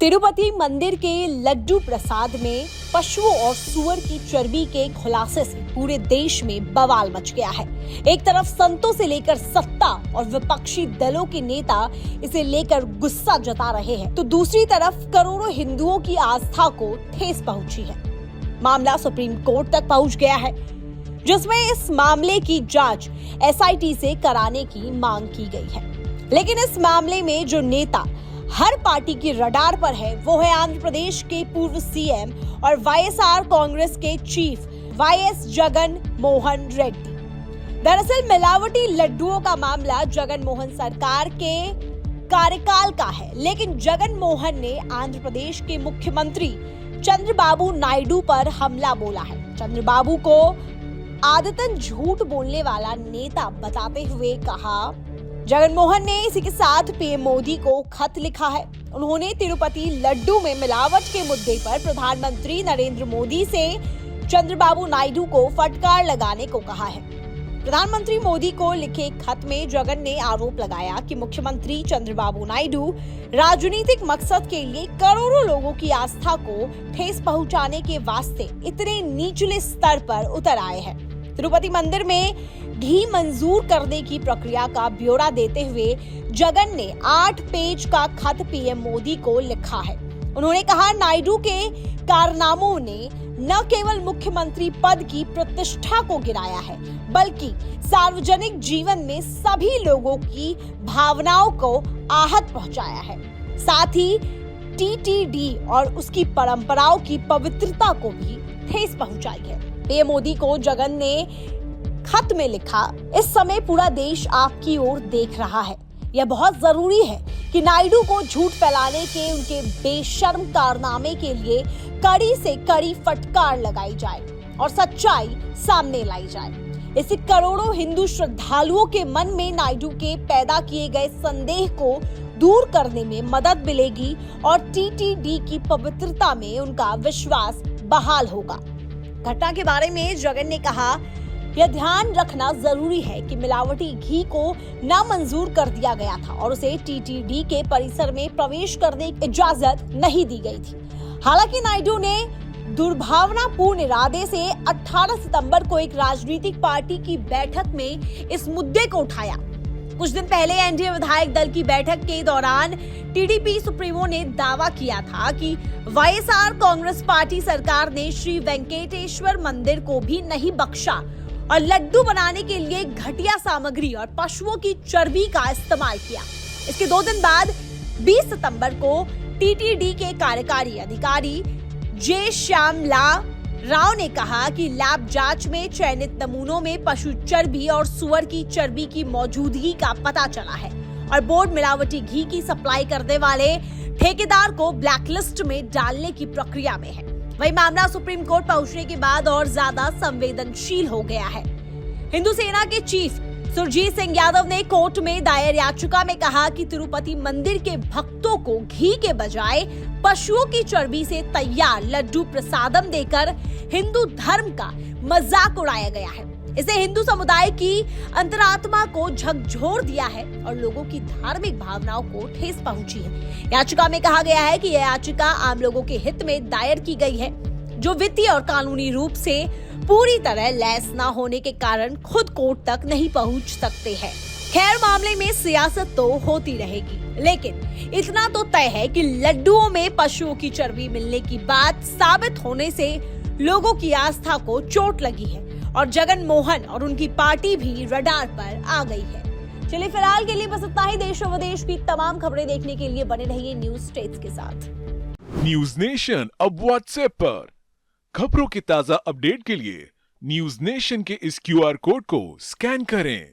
तिरुपति मंदिर के लड्डू प्रसाद में पशुओं और सुअर की चर्बी के खुलासे से पूरे देश में बवाल मच गया है। एक तरफ संतों से लेकर सत्ता और विपक्षी दलों के नेता इसे लेकर गुस्सा जता रहे हैं, तो दूसरी तरफ करोड़ों हिंदुओं की आस्था को ठेस पहुंची है। मामला सुप्रीम कोर्ट तक पहुंच गया है, जिसमें इस मामले की जांच एसआईटी से कराने की मांग की गई है। लेकिन इस मामले में जो नेता हर पार्टी की रडार पर है, वो है आंध्र प्रदेश के पूर्व सीएम और वाईएसआर कांग्रेस के चीफ वाईएस जगन मोहन रेड्डी। दरअसल मिलावटी लड्डुओं का मामला जगन मोहन सरकार के कार्यकाल का है, लेकिन जगन मोहन ने आंध्र प्रदेश के मुख्यमंत्री चंद्रबाबू नायडू पर हमला बोला है। चंद्रबाबू को आदतन झूठ बोलने वाला नेता बताते हुए कहा, जगन मोहन ने इसी के साथ पीएम मोदी को खत लिखा है। उन्होंने तिरुपति लड्डू में मिलावट के मुद्दे पर प्रधानमंत्री नरेंद्र मोदी से चंद्रबाबू नायडू को फटकार लगाने को कहा है। प्रधानमंत्री मोदी को लिखे खत में जगन ने आरोप लगाया कि मुख्यमंत्री चंद्रबाबू नायडू राजनीतिक मकसद के लिए करोड़ों लोगों की आस्था को ठेस पहुंचाने के वास्ते इतने निचले स्तर पर उतर आए हैं। तिरुपति मंदिर में घी मंजूर करने की प्रक्रिया का ब्यौरा देते हुए जगन ने 8 पेज का खत पीएम मोदी को लिखा है। उन्होंने कहा, नायडू के कारनामों ने न केवल मुख्यमंत्री पद की प्रतिष्ठा को गिराया है, बल्कि सार्वजनिक जीवन में सभी लोगों की भावनाओं को आहत पहुंचाया है। साथ ही टीटीडी और उसकी परंपराओं की पवित्रता को भी ठेस पहुंचाई है। पीएम मोदी को जगन ने खत में लिखा, इस समय पूरा देश आपकी ओर देख रहा है। यह बहुत जरूरी है कि नायडू को झूठ फैलाने के उनके बेशर्म कारनामे के लिए कड़ी से कड़ी फटकार लगाई जाए और सच्चाई सामने लाई जाए। इससे करोड़ों हिंदू श्रद्धालुओं के मन में नायडू के पैदा किए गए संदेह को दूर करने में मदद मिलेगी और टीटीडी की पवित्रता में उनका विश्वास बहाल होगा। घटना के बारे में जगन ने कहा, यह ध्यान रखना जरूरी है कि मिलावटी घी को नामंजूर कर दिया गया था और उसे टीटीडी के परिसर में प्रवेश करने की इजाजत नहीं दी गई थी। हालांकि नायडू ने दुर्भावनापूर्ण इरादे से 18 सितंबर को एक राजनीतिक पार्टी की बैठक में इस मुद्दे को उठाया। कुछ दिन पहले एनडीए विधायक दल की बैठक के दौरान टीडीपी सुप्रीमो ने दावा किया था कि वाईएसआर कांग्रेस पार्टी सरकार ने श्री वेंकटेश्वर मंदिर को भी नहीं बख्शा और लड्डू बनाने के लिए घटिया सामग्री और पशुओं की चर्बी का इस्तेमाल किया। इसके 2 दिन बाद 20 सितंबर को टीटीडी के कार्यकारी अधिकारी जे श्यामला राव ने कहा कि लैब जांच में चयनित नमूनों में पशु चर्बी और सुअर की चर्बी की मौजूदगी का पता चला है और बोर्ड मिलावटी घी की सप्लाई करने वाले ठेकेदार को ब्लैकलिस्ट में डालने की प्रक्रिया में है। वही मामला सुप्रीम कोर्ट पहुंचने के बाद और ज्यादा संवेदनशील हो गया है। हिंदू सेना के चीफ सुरजीत सिंह यादव ने कोर्ट में दायर याचिका में कहा कि तिरुपति मंदिर के भक्तों को घी के बजाय पशुओं की चर्बी से तैयार लड्डू प्रसादम देकर हिंदू धर्म का मजाक उड़ाया गया है। इसे हिंदू समुदाय की अंतरात्मा को झकझोर दिया है और लोगों की धार्मिक भावनाओं को ठेस पहुंची है। याचिका में कहा गया है कि यह याचिका आम लोगों के हित में दायर की गई है, जो वित्तीय और कानूनी रूप से पूरी तरह लैस न होने के कारण खुद कोर्ट तक नहीं पहुंच सकते हैं। खैर, मामले में सियासत तो होती रहेगी, लेकिन इतना तो तय है कि लड्डुओं में पशुओं की चर्बी मिलने की बात साबित होने से लोगों की आस्था को चोट लगी है और जगन मोहन और उनकी पार्टी भी रडार पर आ गई है। चलिए, फिलहाल के लिए बस इतना ही। देश और विदेश की तमाम खबरें देखने के लिए बने रहिए न्यूज स्टेट्स के साथ। न्यूज नेशन अब व्हाट्सएप पर खबरों के ताजा अपडेट के लिए न्यूज नेशन के इस क्यूआर कोड को स्कैन करें।